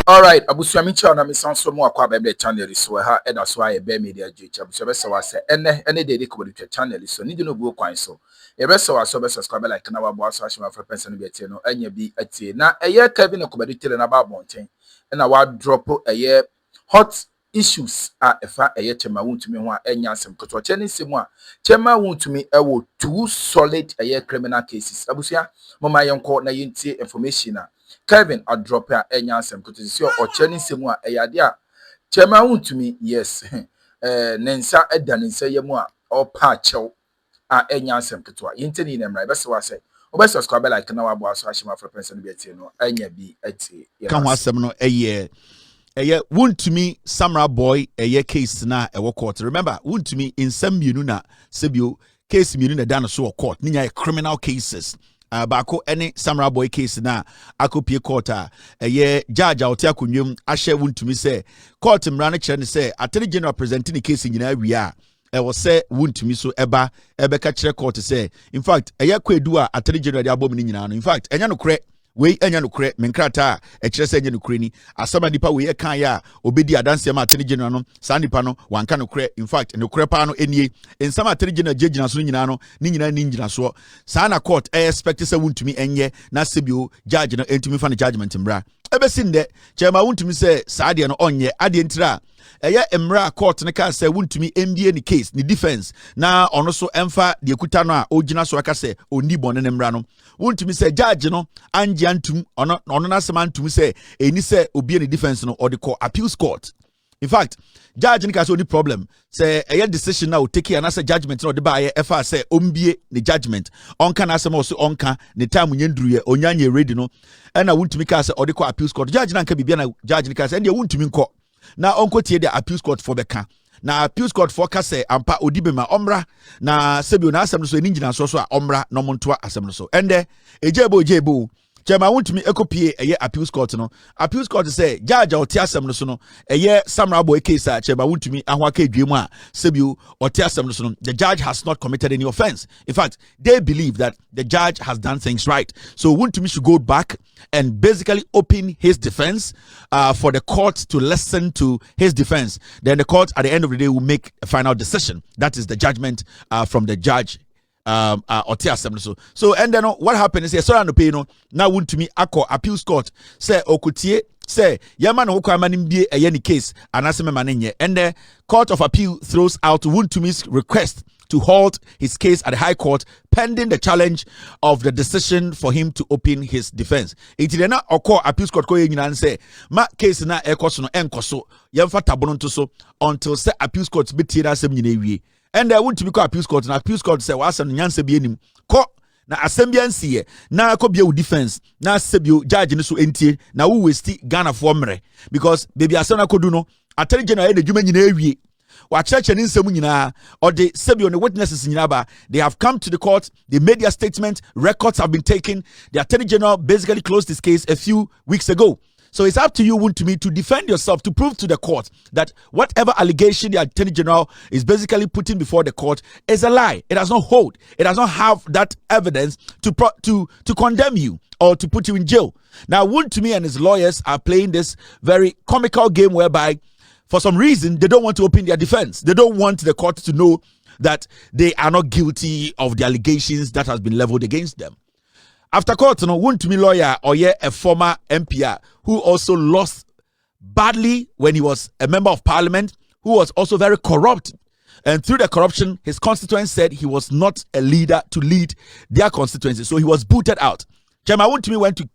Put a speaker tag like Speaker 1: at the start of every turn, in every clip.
Speaker 1: All right, abusuami cha na misanso mu akwa bebe channel so ha e da so aye be media gh abusuabe wa se ene de ko de channel so ni no bu kwan so e be se wa so be subscribe like na wa bo aso ahima for person be tie no anya bi atie na eye Kevin ko be tele na ba bonten na wa drop eye hot issues a efa eye Chema Wontumi ho a enya asem koto che ni semu a Chema Wontumi e wo two solid eye criminal cases abusua mama yenko na yentie information na Kevin a drop a enya asem koto si o che ni semu a eyade a Chema Wontumi yes nensa eda nensa yemu a o pa chew a enya asem koto a yente ni nemra be se wa se obe subscribe like na wa bo aso ahima for person be tie no enya bi atie
Speaker 2: kan ho asem no Wontumi Samurai boy case na court. Remember, Wontumi in some na sebio case na dano so court. Ninya criminal cases. Bako any Samurai boy case na akopie court judge out ya kunyum ashe Wontumi say court mrana chere say attorney general presenting the case nyina wia was say Wontumi so eba ka court say in fact kwedu a attorney general de abom ni nyina no in fact enya no kre we enya no kre menkrata e kire se enya no kre ni asama nipa we kan ya obedi adanse ma atene general no sa nipa no wanka no kre in fact no kre pa no enie ensama atene general jejina so nyina no ni nyina ni nyina so sa na court expect se Wontumi enye na sebio judge no entumi fa no judgment mbra ebesinde Chema Wontumi se sa de no onye ade ntira emra court ne ka se Wontumi mbie ni case ni defense na ono so emfa de kuta no a ogina so aka se oni bone ne mra no Wontumi se judge no anje antum ono na semantum se eni se obie ni defense no or the court appeals court. In fact, judge ni ka so any problem say decision now take an answer judgment no de ba efa say ombie the judgment onka na asem also onka the time nyendruye onyanye ready no na Wontumi ka say or the court appeals court judge na nka bibia na judge ni ka say Wontumi nko na onko tie the appeals court for beka na appeals court for ka say ampa odibema omra na sebio na asem so eni ngina so a omra no montoa asem so ende ejebo Chema Wontumi ekopie appeals court no appeals court say judge oti asem no so no Samurai boy case a Chema Wontumi ahwaka dwemu a sebio oti asem no so no the judge has not committed any offense. In fact, they believe that the judge has done things right, so Wontumi should go back and basically open his defense for the court to listen to his defense. Then the court at the end of the day will make a final decision. That is the judgment from the judge. So and then what happened is sorry no pay no now Wontumi akọ appeals court say okutie say yama no kwa manim bie any case anase mema nye and the court of appeal throws out Wontumi's request to halt his case at the high court pending the challenge of the decision for him to open his defense. It did not occur appeals court ko nyina say ma case na ekoso no enkoso yemfa tabono nto so until say appeals court betie na asem nyina ewie. And I want to be appeals court. And appeals court say, "Was an nyanse bi enim." Ko na assembly nsiye na ko bia defense na sebio judge ni so entie na wo westi Ghana for mre because baby asana kodu no attorney general e dwuma nyina ewie wa cheche ni nsemu nyina or the sebio ne witnesses nyina ba they have come to the court, they made their statement, records have been taken. The attorney general basically closed this case a few weeks ago. So it's up to you, Wontumi, to defend yourself, to prove to the court that whatever allegation the Attorney General is basically putting before the court is a lie. It does not hold. It does not have that evidence to condemn you or to put you in jail. Now, Wontumi and his lawyers are playing this very comical game whereby, for some reason, they don't want to open their defense. They don't want the court to know that they are not guilty of the allegations that has been leveled against them. After court, Wontumi lawyer a former Appiah who also lost badly when he was a member of parliament, who was also very corrupt. And through the corruption, his constituents said he was not a leader to lead their constituency. So he was booted out. Chema Wontumi went to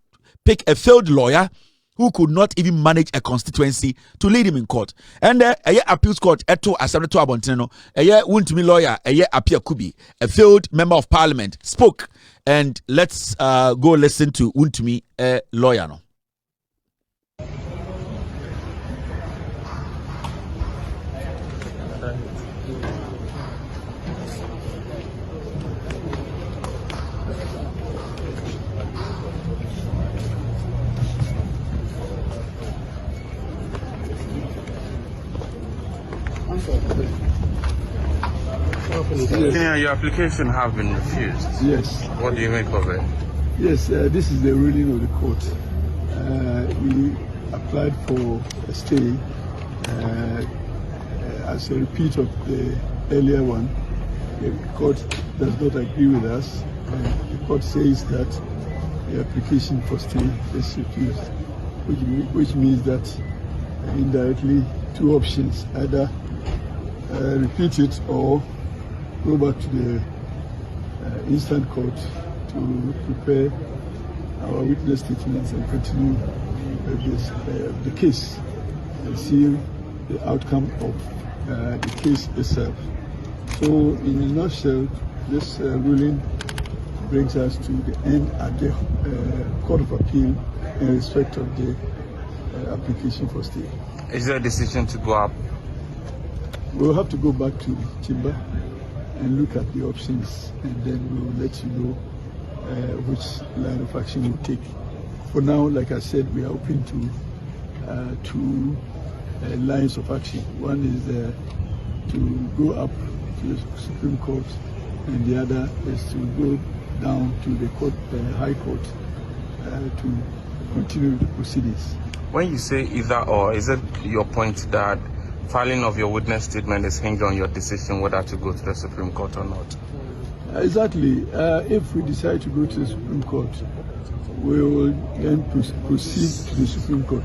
Speaker 2: pick a failed lawyer who could not even manage a constituency to lead him in court. And appeals court eto assembly to abonteno Wontumi lawyer Appiah Kubi, a failed member of parliament, spoke. And let's go listen to Wontumi lawyer no.
Speaker 3: Yeah, your application have been refused.
Speaker 4: Yes.
Speaker 3: What do you make of it?
Speaker 4: Yes, this is the ruling of the court. applied for a stay as a repeat of the earlier one. The court does not agree with us. The court says that the application for stay is refused, which means that indirectly two options: either repeat it or go back to the instant court to prepare our witness statements and continue the case and see the outcome of the case itself. So, in a nutshell, this ruling brings us to the end at the Court of Appeal in respect of the application for stay.
Speaker 3: Is there a decision to go up?
Speaker 4: We'll have to go back to the chamber and look at the options, and then we'll let you know which line of action we'll take. For now, like I said, we are open to two lines of action. One is to go up to the Supreme Court, and the other is to go down to the court, High Court, to continue the proceedings.
Speaker 3: When you say either or, is it your point that filing of your witness statement is hinged on your decision whether to go to the Supreme Court or not?
Speaker 4: Exactly. If we decide to go to the Supreme Court, we will then proceed to the Supreme Court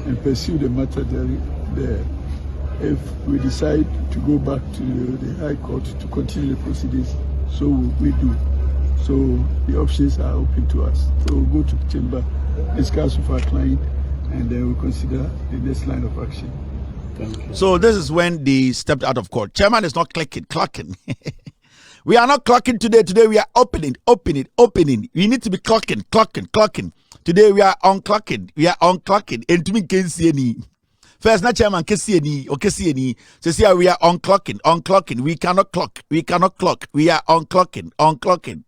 Speaker 4: and pursue the matter there. If we decide to go back to the High Court to continue the proceedings, so we do. So the options are open to us. So we'll go to the chamber, discuss with our client, and then we'll consider the next line of action. Thank you.
Speaker 2: So this is when they stepped out of court. Chairman is not clocking. We are not clocking today. Today we are opening. We need to be clocking. Today we are unclocking. And to me, can't see any. First, not chairman can see any. So see, we are unclocking. We cannot clock. We are unclocking.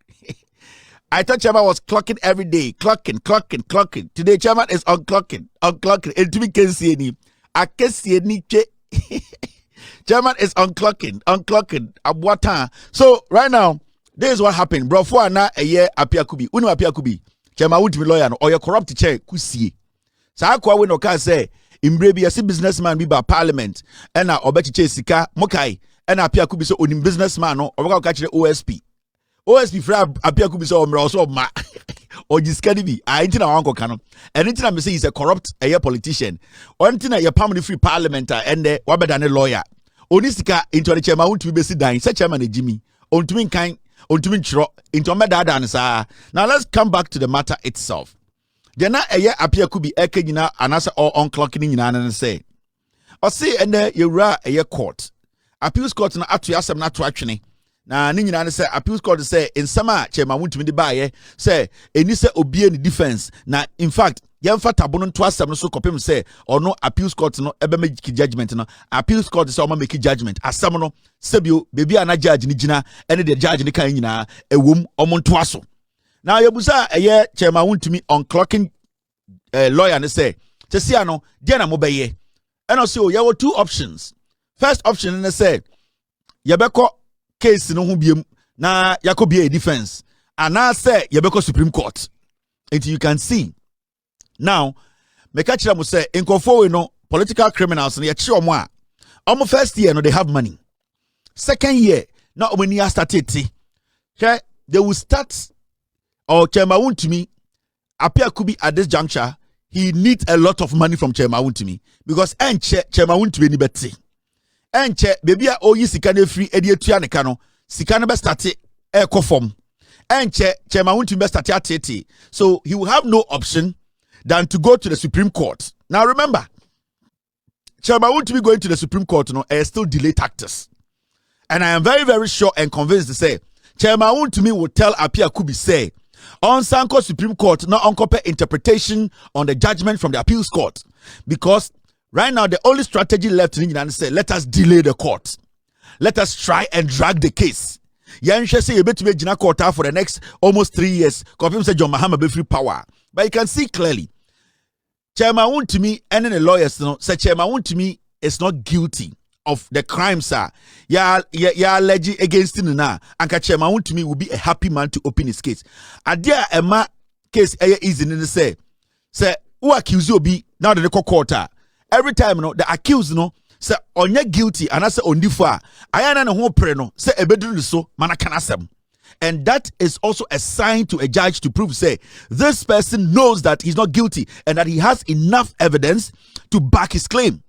Speaker 2: I thought chairman was clocking every day. Clocking. Today chairman is unclocking. And to me, can't see any. I can't see any. Chairman is unclocking. Abwata. So right now, this is what happened. Bro, for a year, Appiah Kubi. Unu Appiah Kubi. Chairman would be lawyer or your corrupt chair kusi. Sa akwa we no ka say imbrebi as businessman be by parliament. Ena obechi che sika mokai. Ena Appiah Kubi so onim businessman no obeka ka kire OSP. OSP fra Appiah Kubi so omra so ma. Or jiskani bi. I ain't na wanko kano. Anything I say is a corrupt a politician. Or anything a permanent free parliamenter and the wabedane lawyer. Onisika into the chairman to be dying. Such chairman Jimmy. On to mean kind. On to mean chro. Into my dancer. Now let's come back to the matter itself. Then a year Appiah Kubi ekina anasa or unclocking in and say. Or say and you ra a year court. Appeals court na atu yasam na to actually. Na ni nyina say appeals court say in summer chairman Wontumi de baye say eni say obi any defense na in fact yemfa tabono to asem no so kopem say or no appeals court no ebe make judgment no appeals court say o ma make judgment asem no sebio bebi ana judge ni gina ene the judge ni kan nyina ewom omonto aso now yebusa eye chairman Wontumi unclocking lawyer ne say tesi ano dia na mobeye eno say o ye were two options. First option ne say yebeko case no ho biem na yakobia defense and now say yebeko Supreme Court until you can see now make a chira mo say inkofo we no political criminals na yekire omo a omo first year no they have money, second year na omo ni started they will start or Chairman Wontumi Appiah Kubi at this juncture he needs a lot of money from Chairman Wontumi because Chairman Wontumi ni beti enche baby a oyi sika na free edi etua ne ka no sika no be start e form enche Chairman Wontumi be start atete so he will have no option than to go to the Supreme Court. Now remember Chairman Wontumi going to the Supreme Court no is still delay tactics, and I am very very sure and convinced to say Chairman Wontumi will tell Appiah Kubi say on Sanko Supreme Court no uncompare interpretation on the judgment from the appeals court because right now, the only strategy left in England is say, let us delay the court. Let us try and drag the case. Yansha say you better make Jina court for the next almost 3 years. Confirm say John Mahama be free power. But you can see clearly, Chairman Wontumi and the lawyers say Chairman Wontumi is not guilty of the crimes, sir. Ya alleged against him now. And Chairman Wontumi will be a happy man to open his case. Adia Emma case easy in the say who accuse you be now the court every time the accused say onye guilty and I say ondifa ayana ne ho pre no say ebeduru so mana kanasem. And that is also a sign to a judge to prove say this person knows that he's not guilty and that he has enough evidence to back his claim.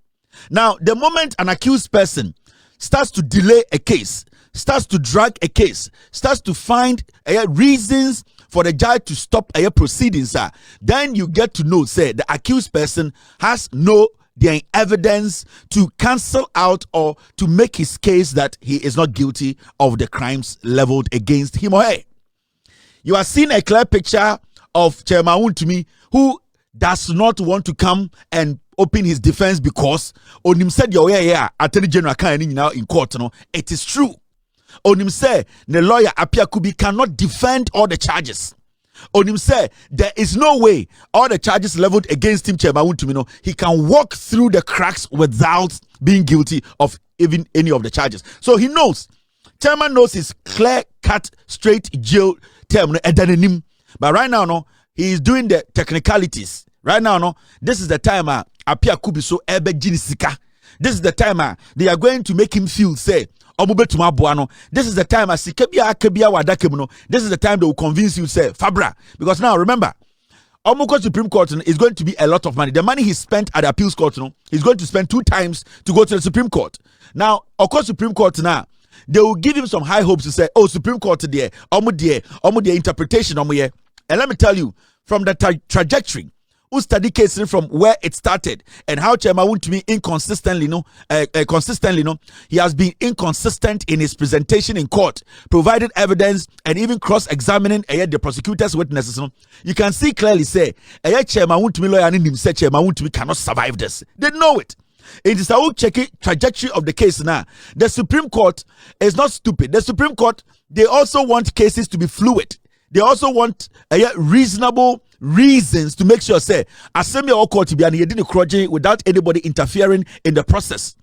Speaker 2: Now the moment an accused person starts to delay a case, starts to drag a case, starts to find reasons for the judge to stop proceedings, then you get to know say the accused person has no the evidence to cancel out or to make his case that he is not guilty of the crimes leveled against him or her. You are seeing a clear picture of Chairman Wontumi, who does not want to come and open his defense because on him said Attorney General now in court. It is true. On him say the lawyer Appiah Kubi cannot defend all the charges. On him say there is no way all the charges leveled against him, Chairman Wontumi, he can walk through the cracks without being guilty of even any of the charges. So he knows, Chairman knows his clear-cut, straight jail term. But right now, he is doing the technicalities. Right now, this is the time Appiah Kubi so ebe jinisika. This is the time they are going to make him feel say. This is the time I see this is the time they will convince you say Fabra, because now remember Omoko Supreme Court is going to be a lot of money. The money he spent at the appeals court, he's going to spend 2 times to go to the Supreme Court. Now, of course, Supreme Court now they will give him some high hopes to say, oh, Supreme Court there, omo interpretation here. And let me tell you, from the trajectory, who study cases from where it started and how Chairman Wontumi consistently, he has been inconsistent in his presentation in court, provided evidence and even cross-examining the prosecutor's witnesses. You can see clearly say, Chairman Wontumi lawyer and said Chairman Wontumi cannot survive this. They know it. It is our checking trajectory of the case now. The Supreme Court is not stupid. The Supreme Court, they also want cases to be fluid. They also want reasonable reasons to make sure say assembly or court to be without anybody interfering in the process.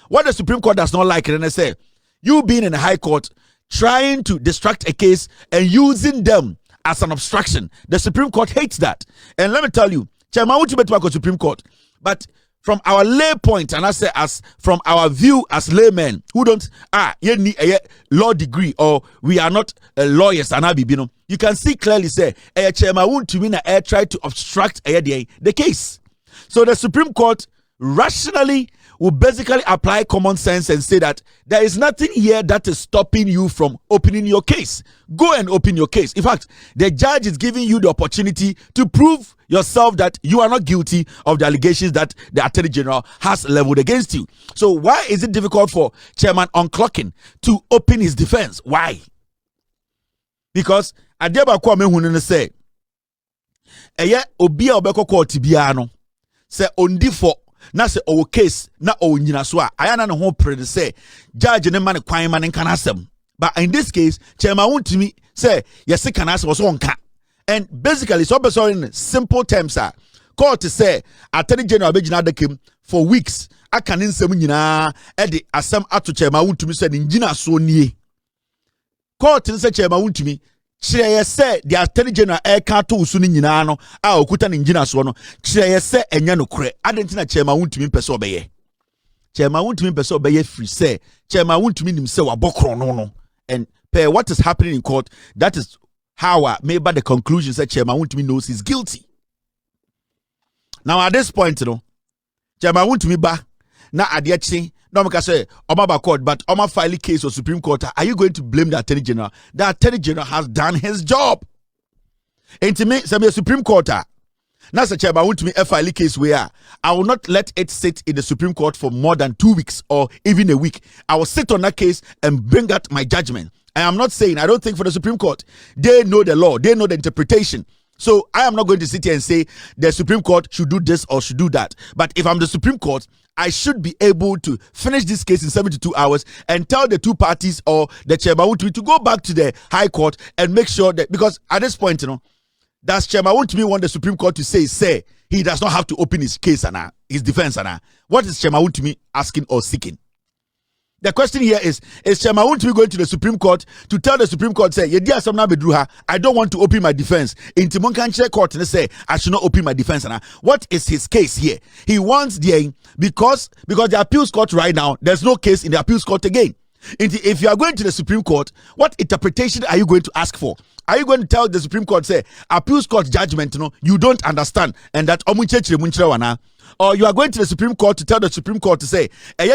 Speaker 2: What the Supreme Court does not like, and they say you being in the High Court trying to distract a case and using them as an obstruction. The Supreme Court hates that. And let me tell you, Chairman Wontumi to Supreme Court, but from our lay point, and I say as from our view as laymen who don't need a law degree or we are not lawyers and you can see clearly say Chairman Wontumi try to obstruct the case. So the Supreme Court rationally will basically apply common sense and say that there is nothing here that is stopping you from opening your case. Go and open your case. In fact, the judge is giving you the opportunity to prove yourself that you are not guilty of the allegations that the Attorney General has leveled against you. So why is it difficult for Chairman Unclocking to open his defense? Why? Because Adeba Kwame Hunene say, Obia Obeko Court Biano say ondi for na se owo case na owo nyina so a ayana ne ho pre say judge ne man kwan man nkan asem. But in this case, Chairman Wontumi say yes can asem so nka. And basically so in simple terms court say Attorney General Abegina Adekem for weeks aka ne nsem nyina e de asem ato Chairman Wontumi say ne nyina so nie. Court say Chairman Wontumi Chireye se the Attorney General eka to usu ni nyina no a okuta ni ngina so no chireye se enya no kure adentina Chairman Wontumi pese obeye. Chairman Wontumi pese obeye free say Chairman Wontumi nim se wabokro no. And per what is happening in court, that is how I made by the conclusion that Chairman Wontumi knows he's guilty. Now at this point, Chairman Wontumi ba na adiachi no make say Omaba court, but Oma file case or Supreme Court. Are you going to blame the Attorney General? The Attorney General has done his job. And to me, some Supreme Court. Now, Chairman Wontumi file case where I will not let it sit in the Supreme Court for more than 2 weeks or even a week. I will sit on that case and bring out my judgment. I am not saying I don't think for the Supreme Court they know the law, they know the interpretation. So I am not going to sit here and say the Supreme Court should do this or should do that. But if I'm the Supreme Court, I should be able to finish this case in 72 hours and tell the two parties or the Chairman Wontumi to go back to the High Court and make sure that, because at this point, does Chairman Wontumi want the Supreme Court to say he does not have to open his case and his defense and what is Chairman Wontumi asking or seeking? The question here is Chairman Wontumi going to the Supreme Court to tell the Supreme Court, say, I don't want to open my defense. In Timonkanche Court, they say, I should not open my defense. What is his case here? He wants because the appeals court right now, there's no case in the appeals court again. If you are going to the Supreme Court, what interpretation are you going to ask for? Are you going to tell the Supreme Court, say, appeals court judgment, you don't understand, and that or you are going to the Supreme Court to tell the Supreme Court to say,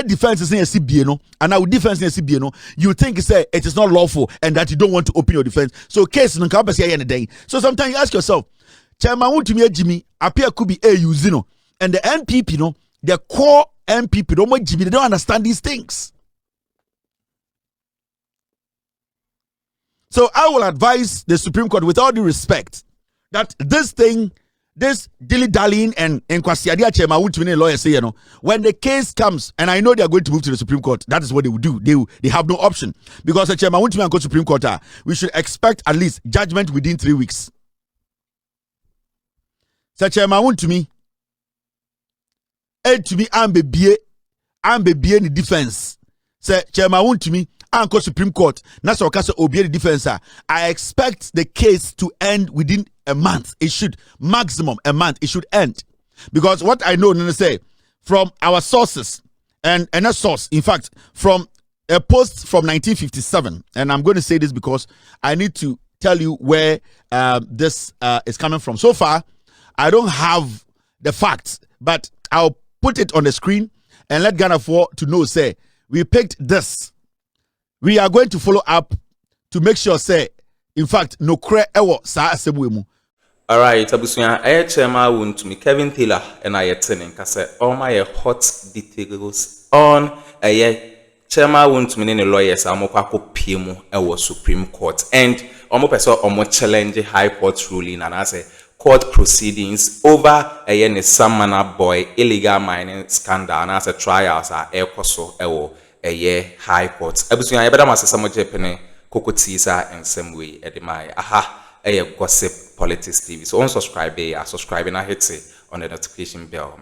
Speaker 2: defense is in a CBN, and our defense in a CBN, you think say it is not lawful and that you don't want to open your defense. So case no campus here day. So sometimes you ask yourself, Chairman Wontumi Jimmy, Appiah Kubi Uzino, and the NPP, the core NPP, they don't understand these things. So I will advise the Supreme Court, with all due respect, that this dilly-dallying and kwasiadia Chairman Wontumi lawyers say, when the case comes, and I know they are going to move to the Supreme Court, that is what they will do. They have no option. Because the Chairman Wontumi and go to Supreme Court, we should expect at least judgment within 3 weeks. So Chairman Wontumi, to me, I'm be in defense. Say Chairman Wontumi, and go Supreme Court. That's what obey the defense. I expect the case to end within a month. It should maximum a month. It should end, because what I know, say from our sources and a source, in fact, from a post from 1957, and I'm going to say this because I need to tell you where this is coming from. So far, I don't have the facts, but I'll put it on the screen and let Ghana for to know. Say we picked this. We are going to follow up to make sure, say, in fact, no cre ewo sa asebwemu.
Speaker 3: All right, abusuya Chairman Wontumi Kevin Taylor and I attending kase all my hot details on Chairman Wontumi ne lawyers amokwa ko piemu ewo Supreme Court, and omo person omo challenge High Court ruling and as court proceedings over ne Samana boy illegal mining scandal and as trials are ekoso ewo High Court. Abusuya yebeda masesa mo jepene kokotisa and same way edemai gossip politics TV. So on subscribe, subscribe and hit it on the notification bell.